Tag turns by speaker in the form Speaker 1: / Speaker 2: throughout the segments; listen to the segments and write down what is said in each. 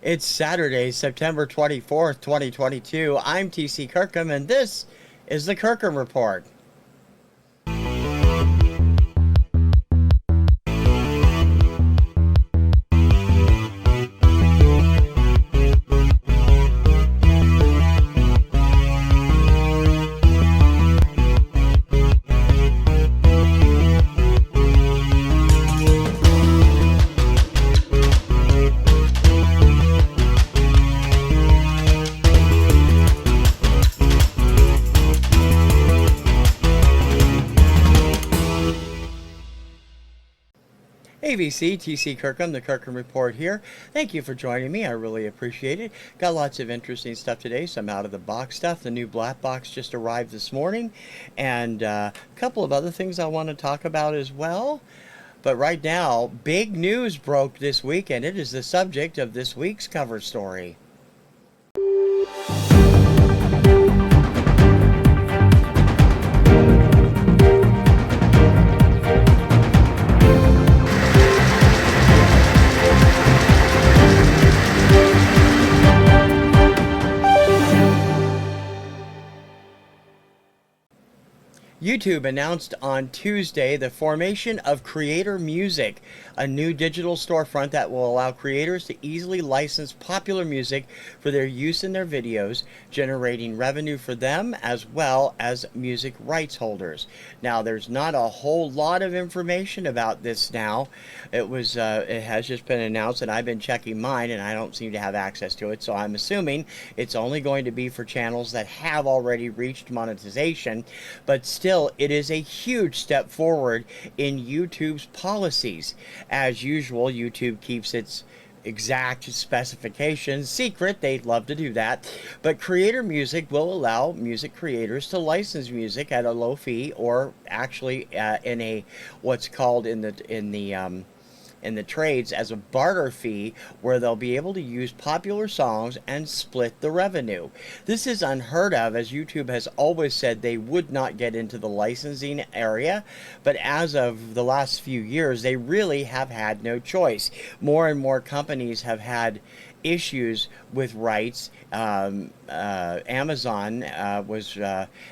Speaker 1: It's Saturday, September 24th, 2022. I'm TC Kirkham, and this is the Kirkham Report. ABC, TC Kirkham, the Kirkham Report here. Thank you for joining me. I really appreciate it. Got lots of interesting stuff today, some out-of-the-box stuff. The new black box just arrived this morning, and a couple of other things I want to talk about as well. But right now, big news broke this week, and it is the subject of this week's cover story. YouTube announced on Tuesday the formation of Creator Music, a new digital storefront that will allow creators to easily license popular music for their use in their videos, generating revenue for them as well as music rights holders. Now, there's not a whole lot of information about this now. It has just been announced, and I've been checking mine, and I don't seem to have access to it, so I'm assuming it's only going to be for channels that have already reached monetization, but still, it is a huge step forward in YouTube's policies. As usual, YouTube keeps its exact specifications secret. They'd love to do that. But Creator Music will allow music creators to license music at a low fee, or actually in a what's called in the trades as a barter fee, where they'll be able to use popular songs and split the revenue. This is unheard of, as YouTube has always said they would not get into the licensing area, but as of the last few years, they really have had no choice. More and more companies have had issues with rights. Amazon was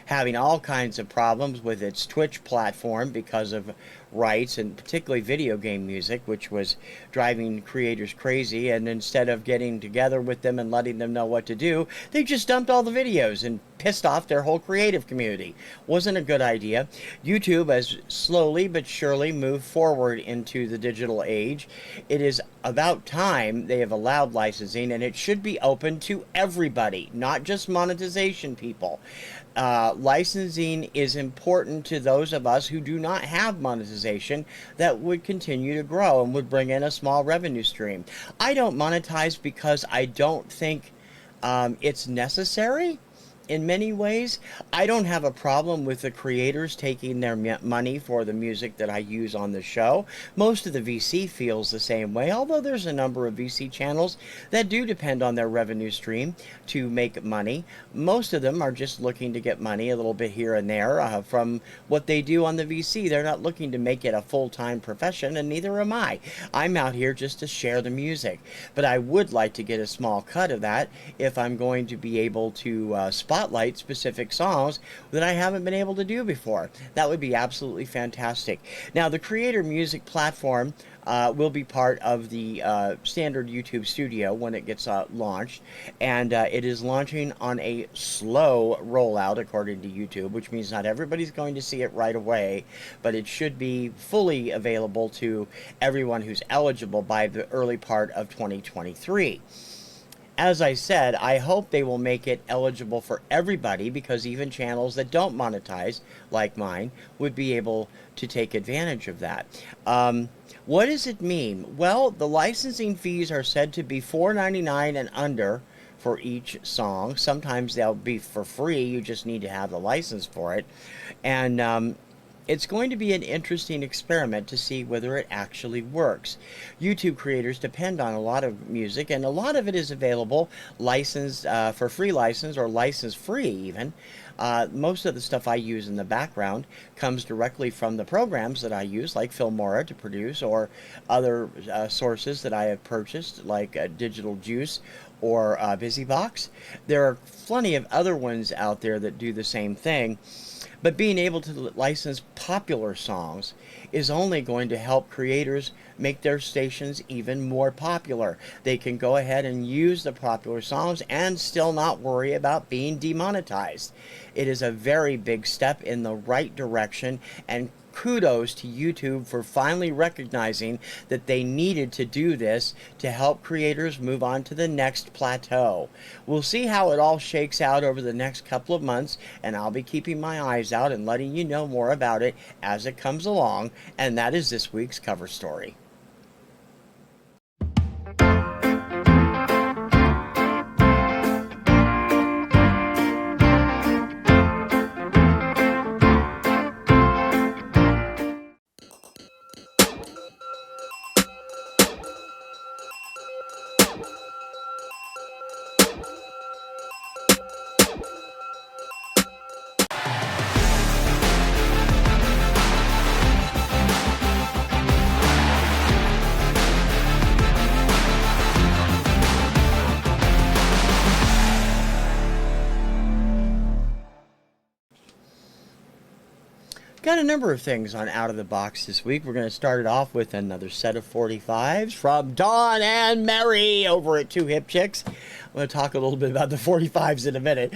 Speaker 1: having all kinds of problems with its Twitch platform because of rights, and particularly video game music, which was driving creators crazy. And instead of getting together with them and letting them know what to do, they just dumped all the videos and pissed off their whole creative community. Wasn't a good idea. YouTube has slowly but surely moved forward into the digital age. It is about time they have allowed licensing, and it should be open to everybody, not just monetization people. Licensing is important to those of us who do not have monetization that would continue to grow and would bring in a small revenue stream. I don't monetize because I don't think it's necessary. In many ways, I don't have a problem with the creators taking their money for the music that I use on the show. Most of the VC feels the same way, although there's a number of VC channels that do depend on their revenue stream to make money. Most of them are just looking to get money a little bit here and there from what they do on the VC. They're not looking to make it a full-time profession, and neither am I. I'm out here just to share the music, but I would like to get a small cut of that if I'm going to be able to spotlight specific songs that I haven't been able to do before. That would be absolutely fantastic. Now, the Creator Music platform will be part of the standard YouTube Studio when it gets launched, and it is launching on a slow rollout according to YouTube, which means not everybody's going to see it right away, but it should be fully available to everyone who's eligible by the early part of 2023. As I said, I hope they will make it eligible for everybody, because even channels that don't monetize, like mine, would be able to take advantage of that. What does it mean? Well, the licensing fees are said to be $4.99 and under for each song. Sometimes they'll be for free. You just need to have the license for it. And it's going to be an interesting experiment to see whether it actually works. YouTube creators depend on a lot of music, and a lot of it is available licensed for free license or license free even. Most of the stuff I use in the background comes directly from the programs that I use, like Filmora to produce, or other sources that I have purchased, like Digital Juice or BusyBox. There are plenty of other ones out there that do the same thing. But being able to license popular songs is only going to help creators make their stations even more popular. They can go ahead and use the popular songs and still not worry about being demonetized. It is a very big step in the right direction, and kudos to YouTube for finally recognizing that they needed to do this to help creators move on to the next plateau. We'll see how it all shakes out over the next couple of months, and I'll be keeping my eyes out and letting you know more about it as it comes along, and that is this week's cover story. Got a number of things on Out of the Box this week. We're going to start it off with another set of 45s from Dawn and Mary over at Two Hip Chicks. I'm going to talk a little bit about the 45s in a minute.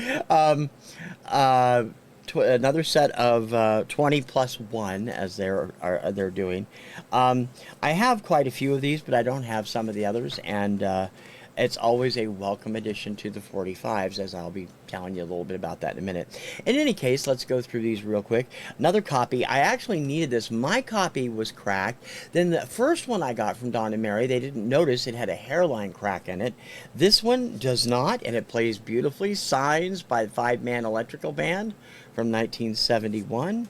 Speaker 1: Another set of 20 plus 1, as they're doing. I have quite a few of these, but I don't have some of the others, and it's always a welcome addition to the 45s, as I'll be telling you a little bit about that in a minute. In any case, let's go through these real quick. Another copy. I actually needed this. My copy was cracked. Then the first one I got from Dawn and Mary, they didn't notice it had a hairline crack in it. This one does not, and it plays beautifully. Signs by the 5-Man Electrical Band from 1971.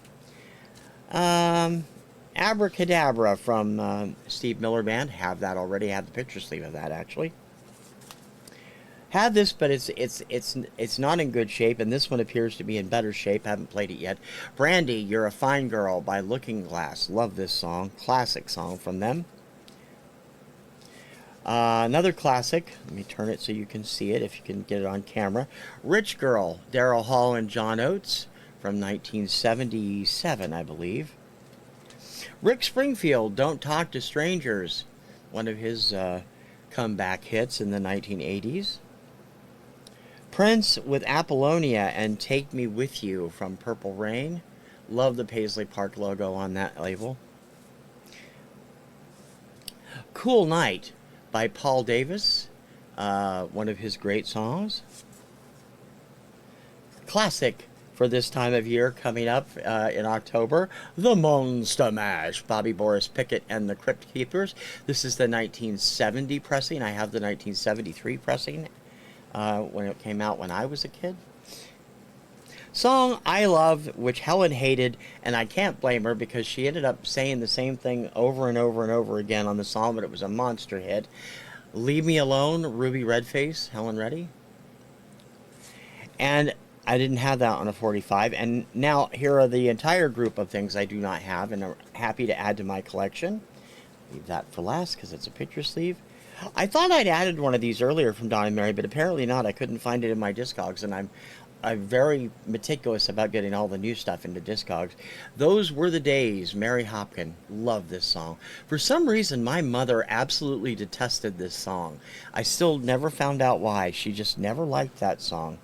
Speaker 1: Abracadabra from Steve Miller Band. Have that already. Have the picture sleeve of that, actually. Have this, but it's not in good shape, and this one appears to be in better shape. Haven't played it yet. Brandy, You're a Fine Girl by Looking Glass. Love this song. Classic song from them. Another classic. Let me turn it so you can see it, if you can get it on camera. Rich Girl, Daryl Hall and John Oates from 1977, I believe. Rick Springfield, Don't Talk to Strangers, one of his comeback hits in the 1980s. Prince with Apollonia and Take Me With You from Purple Rain. Love the Paisley Park logo on that label. Cool Night by Paul Davis, one of his great songs. Classic for this time of year coming up in October, The Monster Mash, Bobby Boris Pickett and the Crypt Keepers. This is the 1970 pressing. I have the 1973 pressing when it came out when I was a kid. Song I Love, which Helen hated, and I can't blame her because she ended up saying the same thing over and over and over again on the song, but it was a monster hit. Leave Me Alone, Ruby Redface, Helen Reddy. And I didn't have that on a 45, and now here are the entire group of things I do not have and are happy to add to my collection. Leave that for last because it's a picture sleeve. I thought I'd added one of these earlier from Dawn and Mary, but apparently not. I couldn't find it in my Discogs, and I'm very meticulous about getting all the new stuff into Discogs. Those Were the Days, Mary Hopkin. Love this song. For some reason, my mother absolutely detested this song. I still never found out why. She just never liked that song.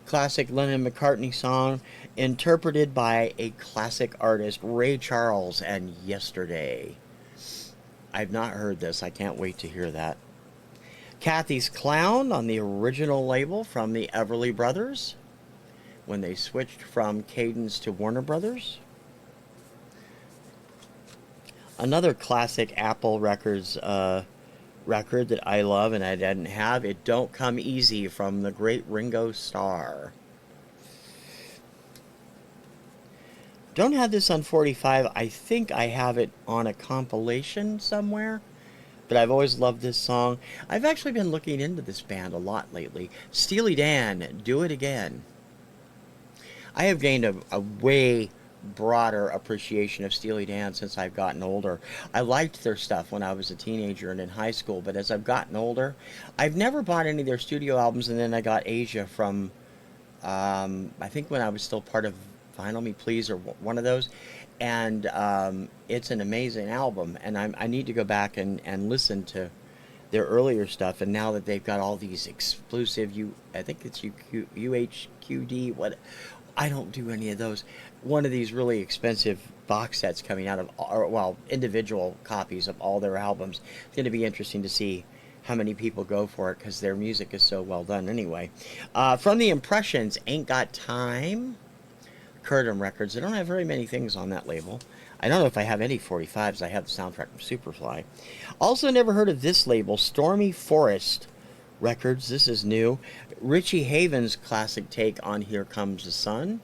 Speaker 1: Classic Lennon-McCartney song, interpreted by a classic artist, Ray Charles, and Yesterday. I've not heard this. I can't wait to hear that. Kathy's Clown on the original label from the Everly Brothers when they switched from Cadence to Warner Brothers. Another classic Apple Records record that I love and I didn't have, It Don't Come Easy from the great Ringo Starr. Don't have this on 45. I think I have it on a compilation somewhere. But I've always loved this song. I've actually been looking into this band a lot lately. Steely Dan, Do It Again. I have gained a way broader appreciation of Steely Dan since I've gotten older. I liked their stuff when I was a teenager and in high school, but as I've gotten older, I've never bought any of their studio albums, and then I got Asia from, I think when I was still part of Vinyl Me Please or one of those, and it's an amazing album, and I need to go back and listen to their earlier stuff, and now that they've got all these exclusive, I think it's UHQD, what, I don't do any of those. One of these really expensive box sets coming out of, or, well, individual copies of all their albums. It's going to be interesting to see how many people go for it, because their music is so well done anyway. From the Impressions, Ain't Got Time. Kirkham Records. I don't have very many things on that label. I don't know if I have any 45s. I have the soundtrack from Superfly. Also never heard of this label, Stormy Forest Records. This is new. Richie Havens' classic take on Here Comes the Sun.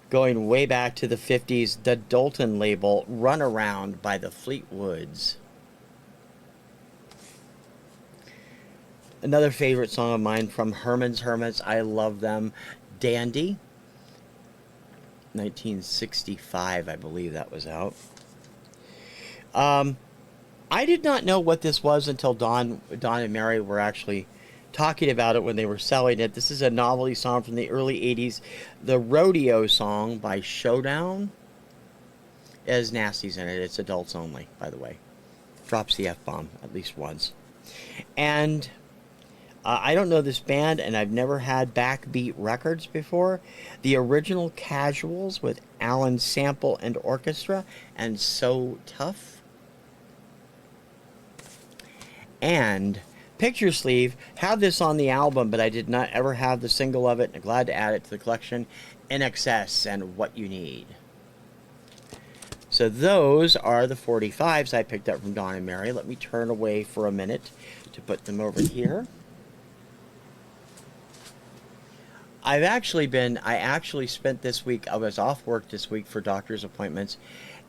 Speaker 1: Going way back to the 50s, the Dalton label, Runaround by the Fleetwoods. Another favorite song of mine from Herman's Hermits. I love them. Dandy. 1965, I believe that was out. I did not know what this was until Don and Mary were actually talking about it when they were selling it. This is a novelty song from the early 80s. The Rodeo Song by Showdown. It has nasties in it. It's adults only, by the way. Drops the F-bomb at least once. And I don't know this band, and I've never had Backbeat Records before. The Original Casuals with Alan Sample and Orchestra, and So Tough. And Picture Sleeve, have this on the album, but I did not ever have the single of it. I'm glad to add it to the collection. In Excess and What You Need. So those are the 45s I picked up from Don and Mary. Let me turn away for a minute to put them over here. I actually spent this week, I was off work this week for doctor's appointments,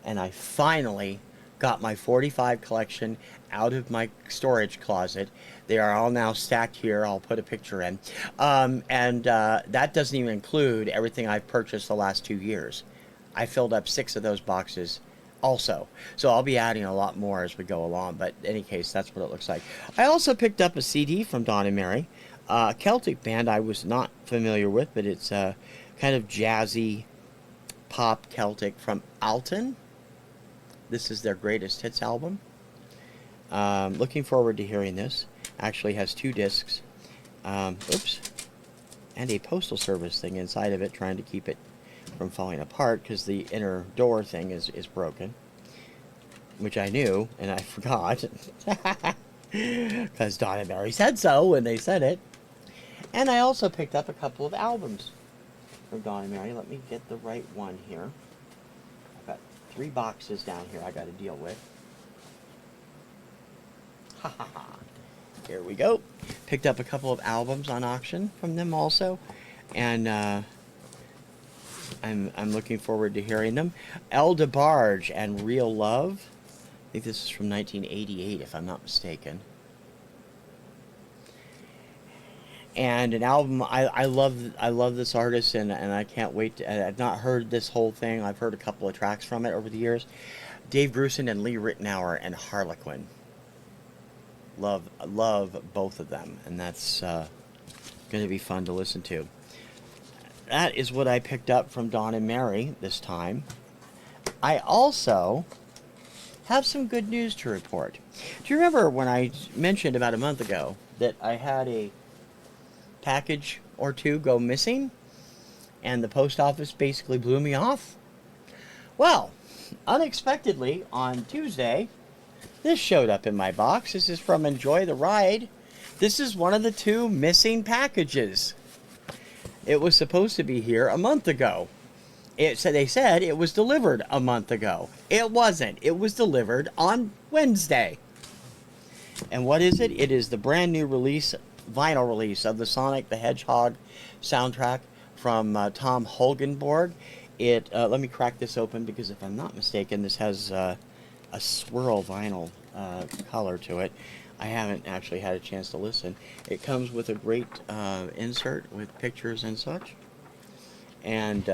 Speaker 1: and I finally got my 45 collection out of my storage closet. They are all now stacked here. I'll put a picture in. That doesn't even include everything I've purchased the last 2 years. I filled up 6 of those boxes also. So I'll be adding a lot more as we go along, but in any case, that's what it looks like. I also picked up a CD from Don and Mary. Celtic band I was not familiar with, but it's kind of jazzy pop Celtic from Alton. This is their greatest hits album. Looking forward to hearing this. Actually has 2 discs. Oops. And a postal service thing inside of it, trying to keep it from falling apart because the inner door thing is broken. Which I knew, and I forgot. Because Don and Mary said so when they said it. And I also picked up a couple of albums from Don and Mary. Let me get the right one here. I've got 3 boxes down here I got to deal with. Ha ha ha. Here we go. Picked up a couple of albums on auction from them also. And I'm looking forward to hearing them. El DeBarge and Real Love. I think this is from 1988 if I'm not mistaken. And an album, I love this artist, and I can't wait to, I've not heard this whole thing. I've heard a couple of tracks from it over the years. Dave Grusin and Lee Ritenour and Harlequin. Love both of them, and that's going to be fun to listen to. That is what I picked up from Don and Mary this time. I also have some good news to report. Do you remember when I mentioned about a month ago that I had a package or 2 go missing and the post office basically blew me off? Well, unexpectedly on Tuesday, this showed up in my box. This is from Enjoy the Ride. This is one of the 2 missing packages. It was supposed to be here a month ago. They said it was delivered a month ago. It wasn't. It was delivered on Wednesday. And what is it? It is the brand new vinyl release of the Sonic the Hedgehog soundtrack from Tom Holgenborg. It let me crack this open, because if I'm not mistaken, this has a swirl vinyl color to it. I haven't actually had a chance to listen. It comes with a great insert with pictures and such. And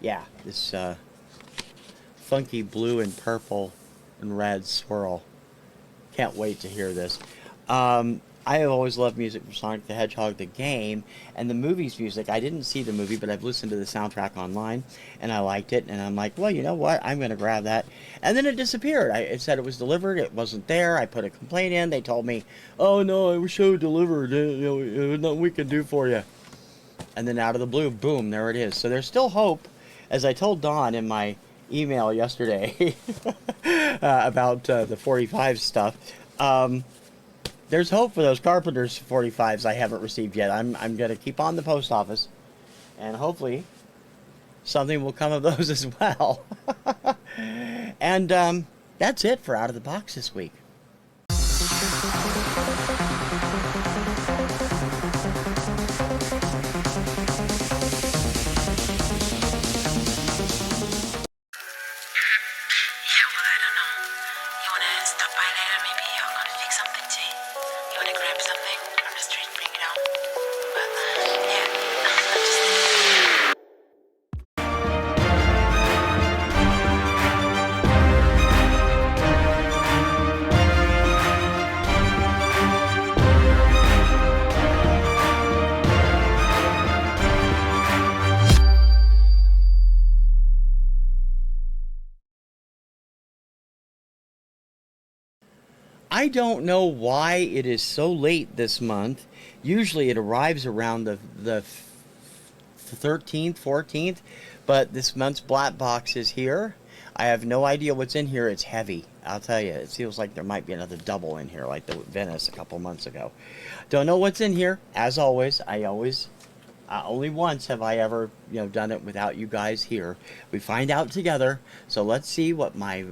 Speaker 1: yeah, this funky blue and purple and red swirl. Can't wait to hear this. I have always loved music from Sonic the Hedgehog, the game, and the movie's music. I didn't see the movie, but I've listened to the soundtrack online, and I liked it, and I'm like, well, you know what? I'm going to grab that. And then it disappeared. It said it was delivered. It wasn't there. I put a complaint in. They told me, oh, no, it was show delivered. There's nothing we can do for you. And then out of the blue, boom, there it is. So there's still hope, as I told Dawn in my email yesterday about the 45 stuff. There's hope for those Carpenter's 45s I haven't received yet. I'm going to keep on the post office, and hopefully something will come of those as well. And that's it for Out of the Box this week. I don't know why it is so late this month. Usually it arrives around the 13th, 14th, but this month's black box is here. I have no idea what's in here. It's heavy. I'll tell you, it feels like there might be another double in here, like the Venice a couple months ago. Don't know what's in here. As always, only once have I ever, done it without you guys here. We find out together. So let's see what my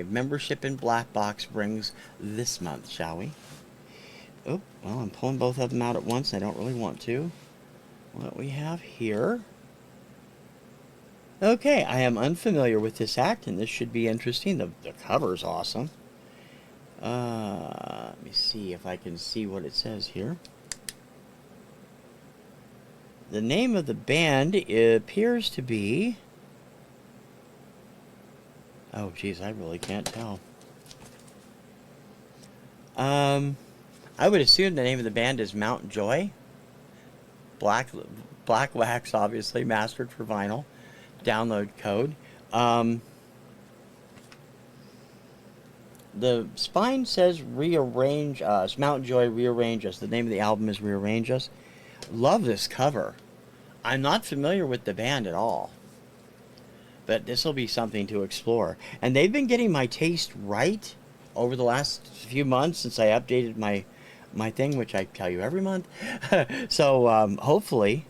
Speaker 1: membership in Black Box brings this month, shall we? Oh, well, I'm pulling both of them out at once. I don't really want to. What we have here. Okay, I am unfamiliar with this act, and this should be interesting. The cover's awesome. Let me see if I can see what it says here. The name of the band appears to be... Oh, geez, I really can't tell. I would assume the name of the band is Mount Joy. Black wax, obviously, mastered for vinyl. Download code. The spine says Rearrange Us. Mount Joy, Rearrange Us. The name of the album is Rearrange Us. Love this cover. I'm not familiar with the band at all, but this will be something to explore. And they've been getting my taste right over the last few months since I updated my thing, which I tell you every month. So hopefully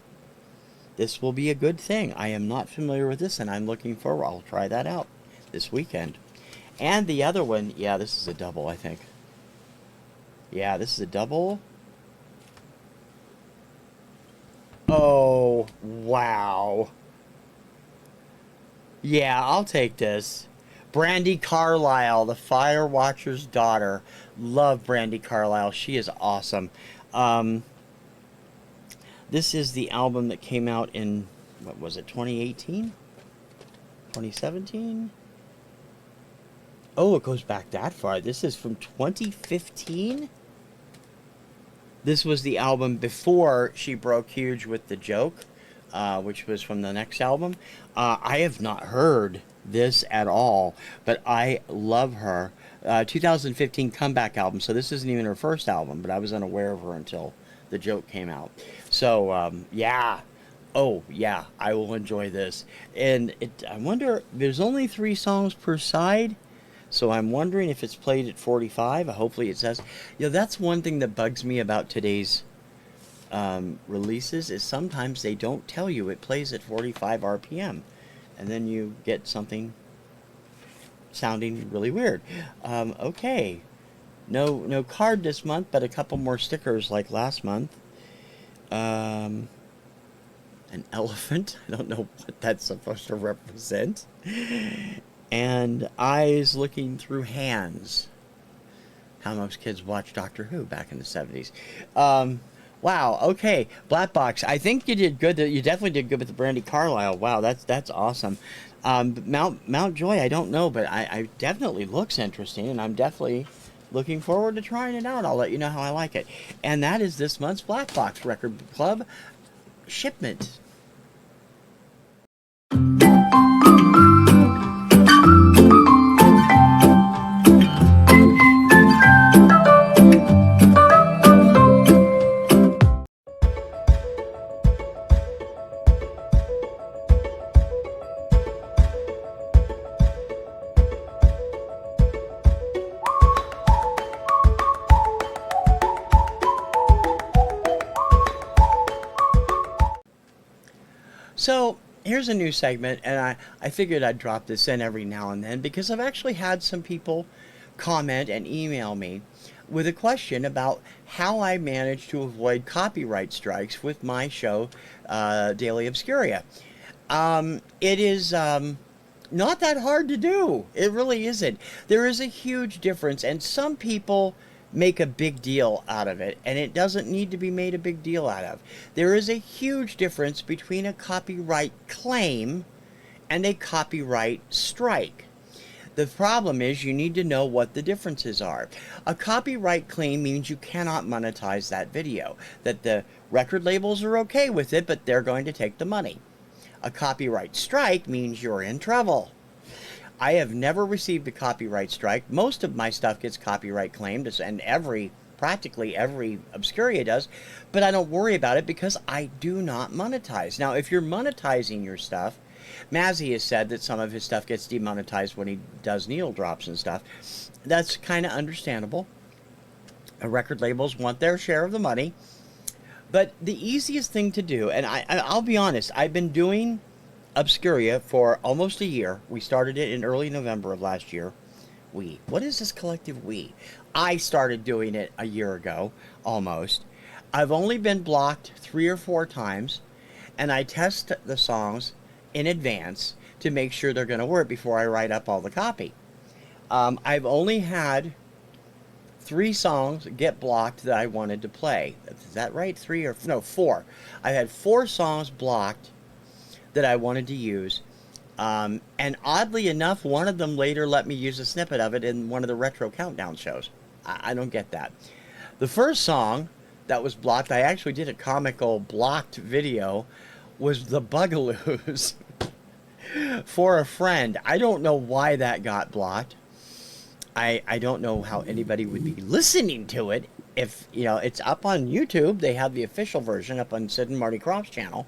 Speaker 1: this will be a good thing. I am not familiar with this, and I'm looking forward. I'll try that out this weekend. And the other one, yeah, this is a double, I think. Yeah, this is a double. Oh, wow. Yeah, I'll take this. Brandi Carlile, the Fire Watcher's daughter. Love Brandi Carlile. She is awesome. This is the album that came out in, what was it, 2018? 2017? Oh, it goes back that far. This is from 2015? This was the album before she broke huge with The Joke, which was from the next album. I have not heard this at all, but I love her. 2015 comeback album, so this isn't even her first album, but I was unaware of her until The Joke came out. So, yeah. Oh, yeah, I will enjoy this. And I wonder, there's only 3 songs per side, so I'm wondering if it's played at 45. Hopefully it says. That's one thing that bugs me about today's releases, is sometimes they don't tell you it plays at 45 RPM. And then you get something sounding really weird. Okay. No card this month, but a couple more stickers like last month. an elephant. I don't know what that's supposed to represent. And eyes looking through hands. How most kids watched Doctor Who back in the 70s. Wow, okay. Black Box, I think you did good. You definitely did good with the Brandy Carlisle. Wow, that's awesome. Mountjoy, I don't know, but I definitely looks interesting, and I'm definitely looking forward to trying it out. I'll let you know how I like it. And that is this month's Black Box Record Club shipment. So here's a new segment, and I figured I'd drop this in every now and then because I've actually had some people comment and email me with a question about how I manage to avoid copyright strikes with my show, Daily Obscuria. It is not that hard to do. It really isn't. There is a huge difference, and some people make a big deal out of it, and it doesn't need to be made a big deal out of. There is a huge difference between a copyright claim and a copyright strike. The problem is you need to know what the differences are. A copyright claim means you cannot monetize that video, that the record labels are okay with it, but they're going to take the money. A copyright strike means you're in trouble. I have never received a copyright strike. Most of my stuff gets copyright claimed, and practically every Obscuria does, but I don't worry about it because I do not monetize. Now, if you're monetizing your stuff, Mazzy has said that some of his stuff gets demonetized when he does needle drops and stuff. That's kind of understandable. Record labels want their share of the money. But the easiest thing to do, and I'll be honest, I've been doing Obscuria for almost a year. We started it in early November of last year. What is this collective we? I started doing it a year ago, almost. I've only been blocked 3 or 4 times, and I test the songs in advance to make sure they're going to work before I write up all the copy. I've only had 3 songs get blocked that I wanted to play. Is that right? 4. I had 4 songs blocked that I wanted to use. And oddly enough, one of them later let me use a snippet of it in one of the retro countdown shows. I don't get that. The first song that was blocked, I actually did a comical blocked video, was the Bugaloos for a friend. I don't know why that got blocked. I don't know how anybody would be listening to it. If, it's up on YouTube. They have the official version up on Sid and Marty Krofft's channel.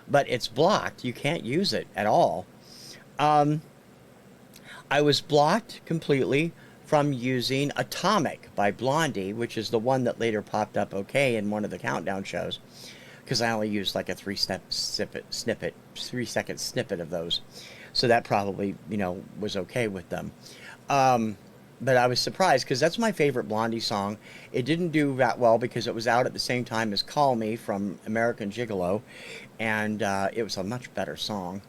Speaker 1: But it's blocked. You can't use it at all. I was blocked completely from using Atomic by Blondie, which is the one that later popped up okay in one of the countdown shows, because I only used like a 3-second snippet of those. So that probably, was okay with them. But I was surprised because that's my favorite Blondie song. It didn't do that well because it was out at the same time as Call Me from American Gigolo, and it was a much better song.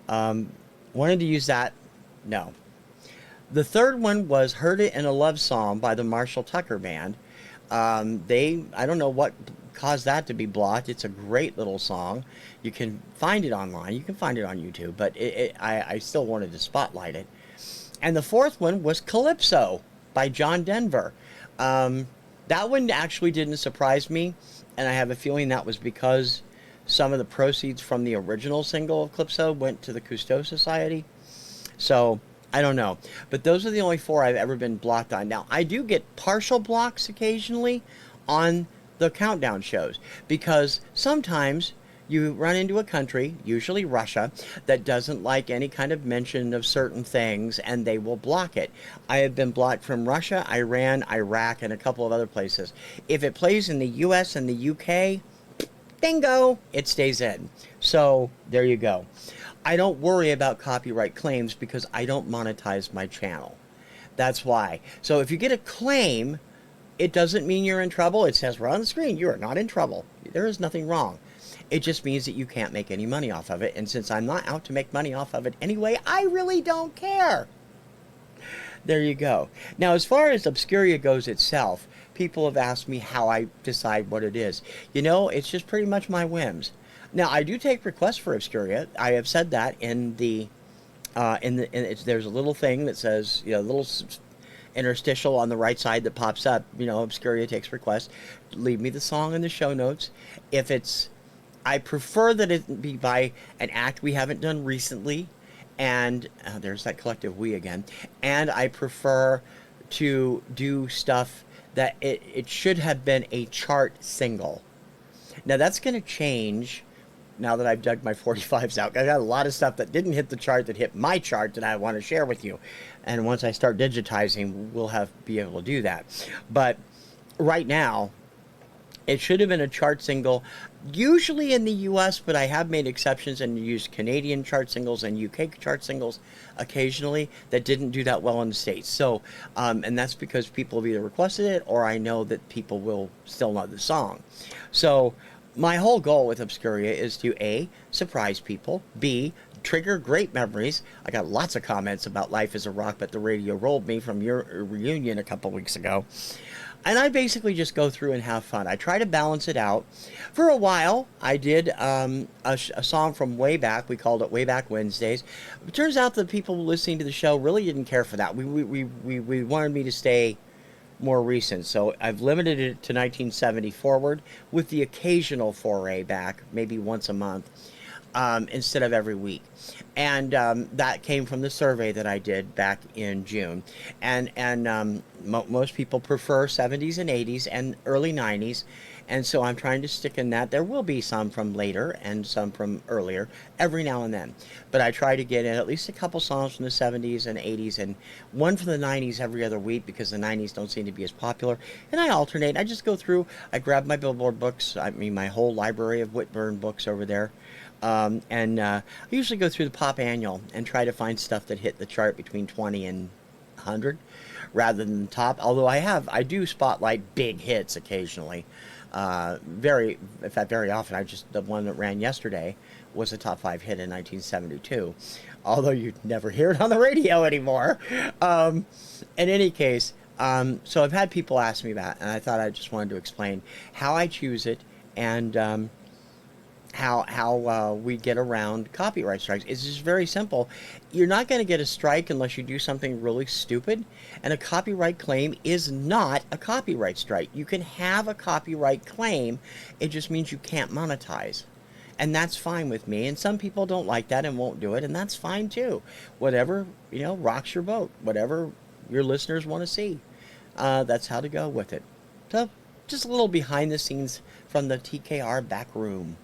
Speaker 1: Wanted to use that? No. The third one was Heard It in a Love Song by the Marshall Tucker Band. I don't know what caused that to be blocked. It's a great little song. You can find it online. You can find it on YouTube, but I still wanted to spotlight it. And the fourth one was Calypso by John Denver. That one actually didn't surprise me, and I have a feeling that was because some of the proceeds from the original single of Calypso went to the Cousteau Society. So, I don't know. But those are the only 4 I've ever been blocked on. Now, I do get partial blocks occasionally on the countdown shows, because sometimes you run into a country, usually Russia, that doesn't like any kind of mention of certain things, and they will block it. I have been blocked from Russia, Iran, Iraq, and a couple of other places. If it plays in the US and the UK, bingo, it stays in. So, there you go. I don't worry about copyright claims because I don't monetize my channel. That's why. So, if you get a claim, it doesn't mean you're in trouble. It says right on the screen, you are not in trouble. There is nothing wrong. It just means that you can't make any money off of it. And since I'm not out to make money off of it anyway, I really don't care. There you go. Now, as far as Obscuria goes itself, people have asked me how I decide what it is. You know, it's just pretty much my whims. Now, I do take requests for Obscuria. I have said that in the, there's a little thing that says, you know, little interstitial on the right side that pops up, you know, Obscuria takes requests. Leave me the song in the show notes. If it's, I prefer that it be by an act we haven't done recently, and there's that collective we again, and I prefer to do stuff that it should have been a chart single. Now that's going to change now that I've dug my 45s out. I got a lot of stuff that didn't hit the chart that hit my chart that I want to share with you. And once I start digitizing, we'll be able to do that. But right now, it should have been a chart single, usually in the US, but I have made exceptions and used Canadian chart singles and UK chart singles occasionally that didn't do that well in the States. So, and that's because people have either requested it or I know that people will still know the song. So, my whole goal with Obscuria is to A, surprise people, B, trigger great memories. I got lots of comments about Life is a Rock, but the radio rolled me from your reunion a couple weeks ago. And I basically just go through and have fun. I try to balance it out. For a while, I did a song from way back. We called it Way Back Wednesdays. It turns out that people listening to the show really didn't care for that. We wanted me to stay more recent. So I've limited it to 1970 forward with the occasional foray back, maybe once a month, instead of every week. And that came from the survey that I did back in June. And most people prefer 70s and 80s and early 90s. And so I'm trying to stick in that. There will be some from later and some from earlier every now and then. But I try to get in at least a couple songs from the 70s and 80s and one from the 90s every other week because the 90s don't seem to be as popular. And I alternate. I just go through. I grab my Billboard books. I mean, my whole library of Whitburn books over there. I usually go through the Pop Annual and try to find stuff that hit the chart between 20 and 100 rather than the top. Although I do spotlight big hits occasionally. Very often. The one that ran yesterday was a top 5 hit in 1972. Although you'd never hear it on the radio anymore. In any case, so I've had people ask me that, and I thought I just wanted to explain how I choose it and how we get around copyright strikes. It's just very simple. You're not going to get a strike unless you do something really stupid, and a copyright claim is not a copyright strike. You can have a copyright claim, it just means you can't monetize. And that's fine with me, and some people don't like that and won't do it, and that's fine too. Whatever, rocks your boat. Whatever your listeners want to see. That's how to go with it. So, just a little behind the scenes from the TKR back room.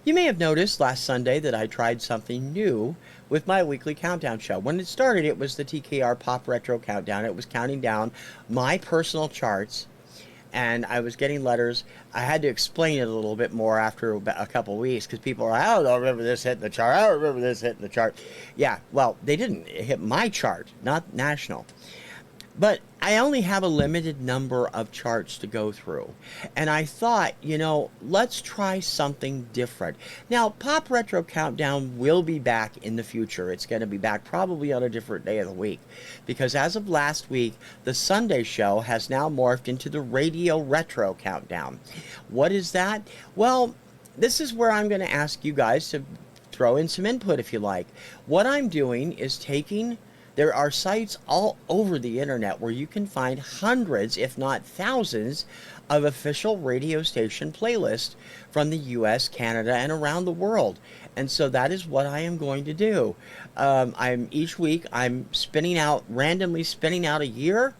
Speaker 1: You may have noticed last Sunday that I tried something new with my weekly countdown show. When it started, it was the TKR Pop Retro Countdown. It was counting down my personal charts, and I was getting letters. I had to explain it a little bit more after a couple weeks because people were like, I don't remember this hitting the chart. I don't remember this hitting the chart. Yeah, well, they didn't. It hit my chart, not national. But I only have a limited number of charts to go through. And I thought, let's try something different. Now, Pop Retro Countdown will be back in the future. It's going to be back probably on a different day of the week. Because as of last week, the Sunday show has now morphed into the RadioRetro Countdown. What is that? Well, this is where I'm going to ask you guys to throw in some input if you like. What I'm doing is there are sites all over the internet where you can find hundreds, if not thousands, of official radio station playlists from the US, Canada, and around the world. And so that is what I am going to do. Each week I'm randomly spinning out a year,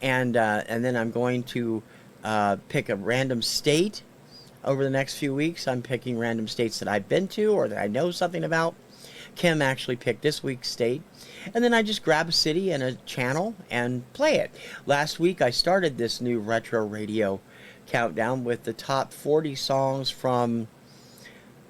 Speaker 1: and then I'm going to pick a random state. Over the next few weeks, I'm picking random states that I've been to or that I know something about. Kim actually picked this week's state, and then I just grab a city and a channel and play it. Last week I started this new retro radio countdown with the top 40 songs from,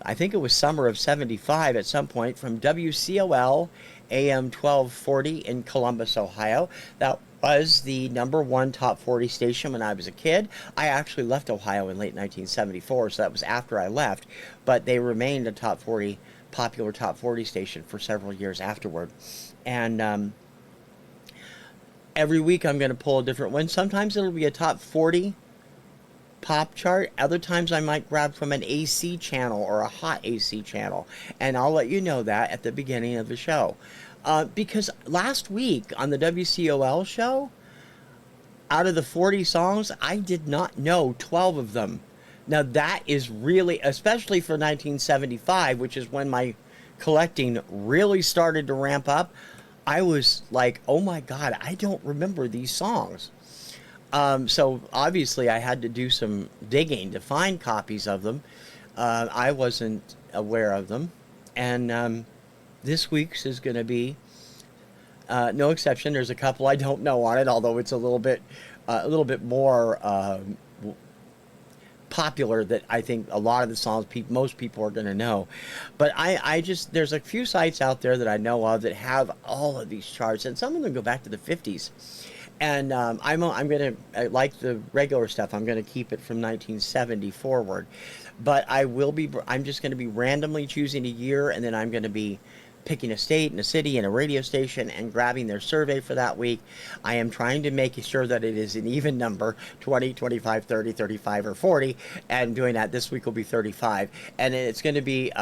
Speaker 1: I think it was summer of 75 at some point, from WCOL AM 1240 in Columbus, Ohio. That was the #1 top 40 station when I was a kid. I actually left Ohio in late 1974, so that was after I left, but they remained a popular top 40 station for several years afterward. And every week I'm going to pull a different one. Sometimes it'll be a top 40 pop chart. Other times I might grab from an AC channel or a hot AC channel, and I'll let you know that at the beginning of the show. Because last week on the WCOL show, out of the 40 songs, I did not know 12 of them. Now that is really, especially for 1975, which is when my collecting really started to ramp up, I was like, oh my God, I don't remember these songs. So obviously I had to do some digging to find copies of them. I wasn't aware of them. And this week's is going to be no exception. There's a couple I don't know on it, although it's a little bit more popular that I think a lot of the songs most people are going to know. But I just, there's a few sites out there that I know of that have all of these charts, and some of them go back to the 50s. And I'm going to, like the regular stuff, I'm going to keep it from 1970 forward. But I'm just going to be randomly choosing a year, and then I'm going to be picking a state and a city and a radio station and grabbing their survey for that week. I am trying to make sure that it is an even number, 20, 25, 30, 35, or 40, and doing that. This week will be 35. And it's going to be,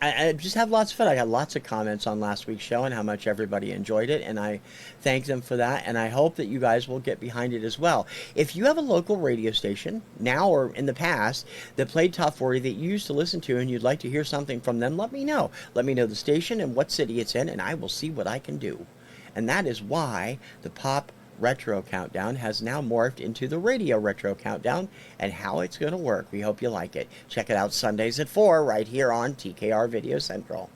Speaker 1: I just have lots of fun. I got lots of comments on last week's show and how much everybody enjoyed it, and I thank them for that, and I hope that you guys will get behind it as well. If you have a local radio station, now or in the past, that played Top 40 that you used to listen to and you'd like to hear something from them, let me know. Let me know the station and what city it's in, and I will see what I can do. And that is why the Pop Retro Countdown has now morphed into the Radio Retro Countdown, and how it's going to work. We hope you like it. Check it out Sundays at 4 right here on TKR Video Central.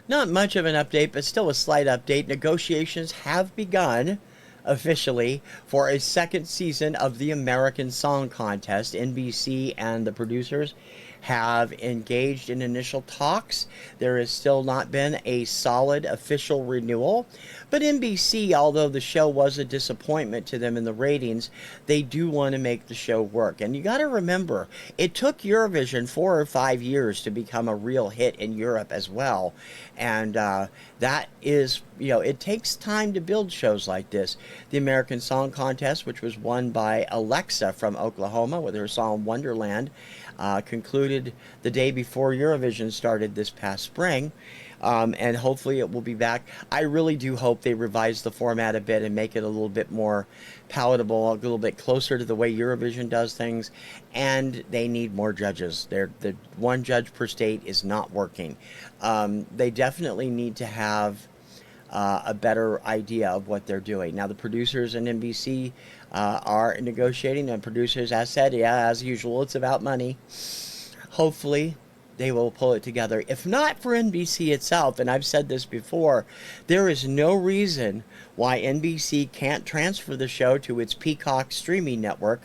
Speaker 1: Not much of an update, but still a slight update. Negotiations have begun officially for a second season of the American Song Contest. NBC and the producers have engaged in initial talks. There has still not been a solid official renewal, but NBC, although the show was a disappointment to them in the ratings, they do want to make the show work. And you got to remember, it took Eurovision 4 or 5 years to become a real hit in Europe as well. And that is, it takes time to build shows like this. The American Song Contest, which was won by Alexa from Oklahoma with her song Wonderland, concluded the day before Eurovision started this past spring, and hopefully it will be back. I really do hope they revise the format a bit and make it a little bit more palatable, a little bit closer to the way Eurovision does things, and they need more judges. The one judge per state is not working. They definitely need to have a better idea of what they're doing. Now, the producers and NBC are negotiating, and producers, as said, as usual, it's about money. Hopefully, they will pull it together. If not for NBC itself, and I've said this before, there is no reason why NBC can't transfer the show to its Peacock streaming network.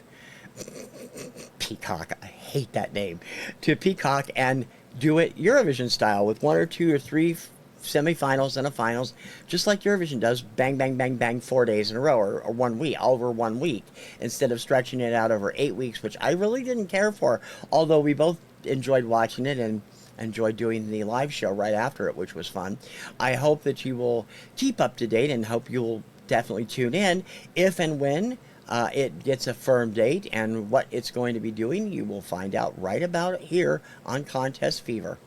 Speaker 1: Peacock, I hate that name. To Peacock and do it Eurovision style with 1 or 2 or 3 semifinals and a finals, just like Eurovision does, bang, bang, bang, bang, 4 days in a row, or 1 week, over 1 week, instead of stretching it out over 8 weeks, which I really didn't care for, although we both enjoyed watching it and enjoyed doing the live show right after it, which was fun. I hope that you will keep up to date, and hope you will definitely tune in if and when it gets a firm date, and what it's going to be doing, you will find out right about here on Contest Fever.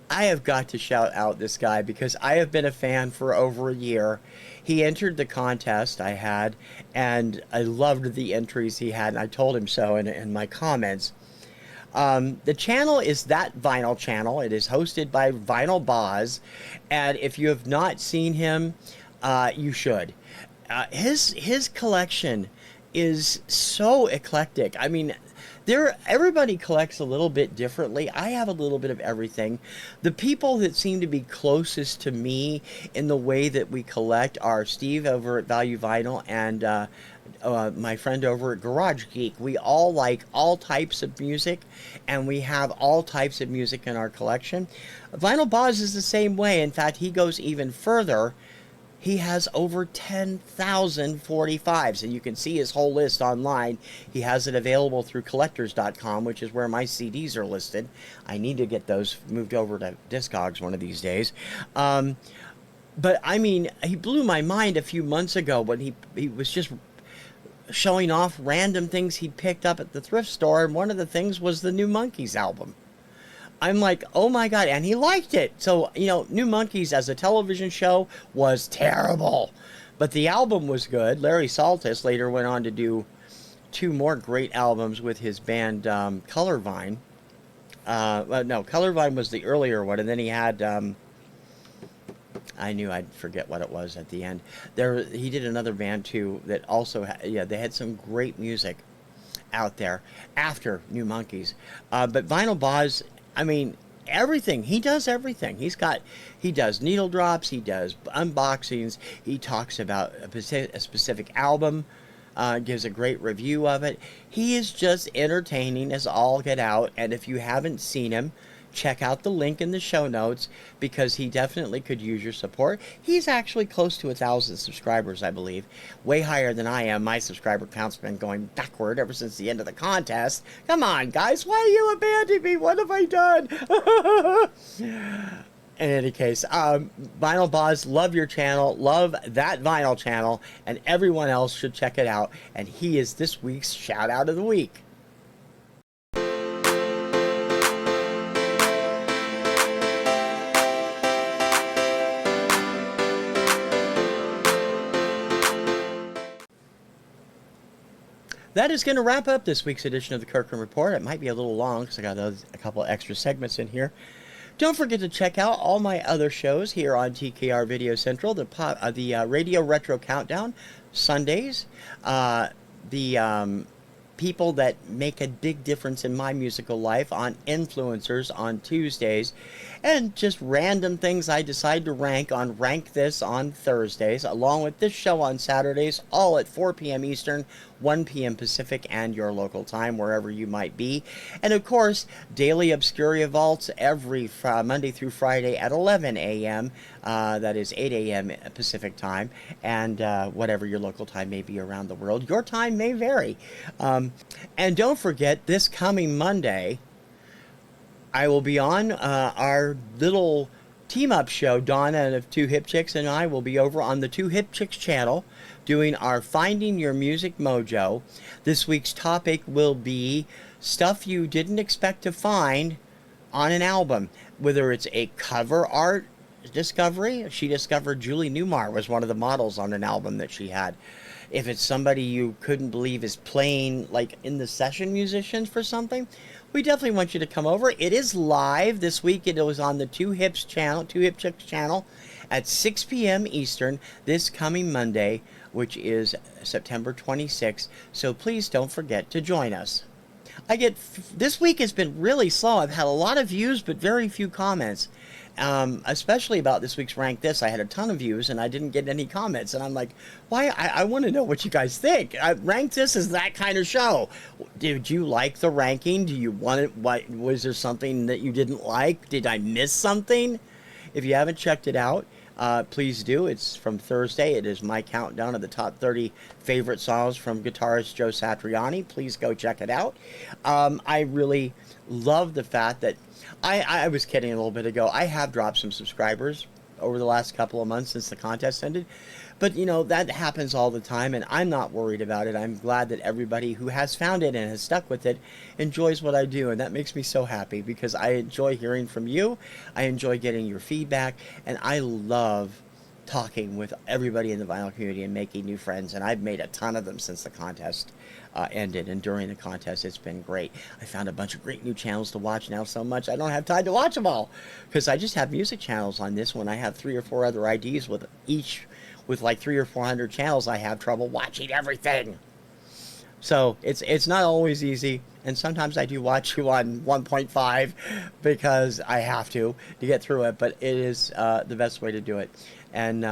Speaker 1: I have got to shout out this guy because I have been a fan for over a year. He entered the contest I had, and I loved the entries he had, and I told him so in my comments. The channel is That Vinyl Channel. It is hosted by Vinyl Bozz, and if you have not seen him, you should. His collection is so eclectic. I mean, everybody collects a little bit differently. I have a little bit of everything. The people that seem to be closest to me in the way that we collect are Steve over at Value Vinyl and my friend over at Garage Geek. We all like all types of music, and we have all types of music in our collection. Vinyl Bozz is the same way. In fact, he goes even further. He has over 10,000 45s, and you can see his whole list online. He has it available through collectors.com, which is where my CDs are listed. I need to get those moved over to Discogs one of these days. But I mean, he blew my mind a few months ago when he was just showing off random things he picked up at the thrift store, and one of the things was the New Monkeys album. I'm like, oh my God, and he liked it. So, you know, New Monkeys as a television show was terrible, but the album was good. Larry Saltis later went on to do 2 more great albums with his band Colorvine. No, Colorvine was the earlier one, and then he had, I knew I'd forget what it was at the end. He did another band too that also, they had some great music out there after New Monkeys. But Vinyl Bozz, I mean, everything. He does everything. He does needle drops. He does unboxings. He talks about a specific album, gives a great review of it. He is just entertaining as all get out. And if you haven't seen him, check out the link in the show notes because he definitely could use your support. He's actually close to 1,000 subscribers, I believe. Way higher than I am. My subscriber count's been going backward ever since the end of the contest. Come on, guys. Why are you abandoning me? What have I done? In any case, Vinyl Bozz, love your channel. Love That Vinyl Channel. And everyone else should check it out. And he is this week's Shout Out of the Week. That is going to wrap up this week's edition of the Kirkham Report. It might be a little long because I got a couple of extra segments in here. Don't forget to check out all my other shows here on TKR Video Central. The Radio Retro Countdown Sundays. The people that make a big difference in my musical life on Influencers on Tuesdays. And just random things I decide to rank on Rank This on Thursdays, along with this show on Saturdays, all at 4 p.m. Eastern, 1 p.m. Pacific, and your local time, wherever you might be. And of course, Daily Obscuria Vaults every Monday through Friday at 11 a.m. That is 8 a.m. Pacific time, and whatever your local time may be around the world. Your time may vary. And don't forget, this coming Monday, I will be on our little team-up show. Donna of Two Hip Chicks and I will be over on the Two Hip Chicks channel doing our Finding Your Music Mojo. This week's topic will be stuff you didn't expect to find on an album. Whether it's a cover art discovery. She discovered Julie Newmar was one of the models on an album that she had. If it's somebody you couldn't believe is playing like in the session musicians for something, we definitely want you to come over. It is live this week. It was on the Two Hip Chicks channel at 6 p.m. Eastern this coming Monday, which is September 26th. So please don't forget to join us. This week has been really slow. I've had a lot of views, but very few comments. Especially about this week's Rank This. I had a ton of views and I didn't get any comments. And I'm like, why? I want to know what you guys think. Rank This is that kind of show. Did you like the ranking? Do you want it? What, was there something that you didn't like? Did I miss something? If you haven't checked it out, please do. It's from Thursday. It is my countdown of the top 30 favorite songs from guitarist Joe Satriani. Please go check it out. I really love the fact that I was kidding a little bit ago. I have dropped some subscribers over the last couple of months since the contest ended. But, you know, that happens all the time, and I'm not worried about it. I'm glad that everybody who has found it and has stuck with it enjoys what I do, and that makes me so happy because I enjoy hearing from you. I enjoy getting your feedback, and I love talking with everybody in the vinyl community and making new friends, and I've made a ton of them since the contest ended, and during the contest it's been great. I found a bunch of great new channels to watch now so much I don't have time to watch them all because I just have music channels on this one. I have 3 or 4 other IDs with each with like 300 or 400 channels. I have trouble watching everything. So it's not always easy, and sometimes I do watch you on 1.5 because I have to get through it, but it is the best way to do it. And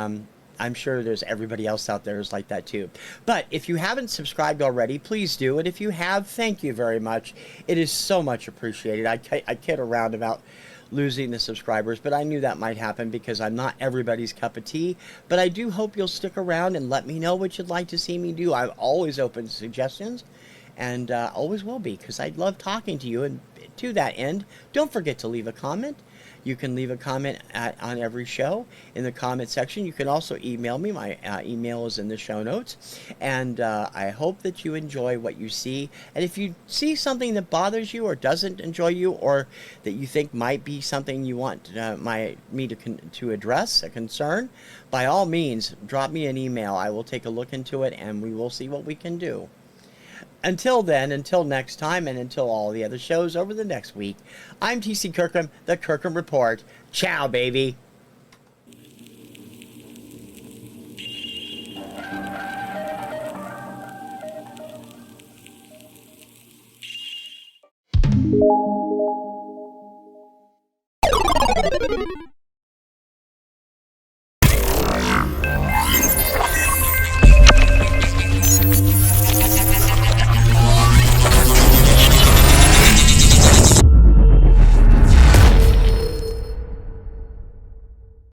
Speaker 1: I'm sure there's everybody else out there is like that too. But if you haven't subscribed already, please do. And if you have, thank you very much. It is so much appreciated. I kid around about losing the subscribers, but I knew that might happen because I'm not everybody's cup of tea. But I do hope you'll stick around and let me know what you'd like to see me do. I'm always open to suggestions, and always will be, because I love talking to you. And to that end, don't forget to leave a comment. You can leave a comment on every show in the comment section. You can also email me. My email is in the show notes. And I hope that you enjoy what you see. And if you see something that bothers you or doesn't enjoy you, or that you think might be something you want me to address, a concern, by all means, drop me an email. I will take a look into it, and we will see what we can do. Until then, until next time, and until all the other shows over the next week, I'm TC Kirkham, the Kirkham Report. Ciao, baby.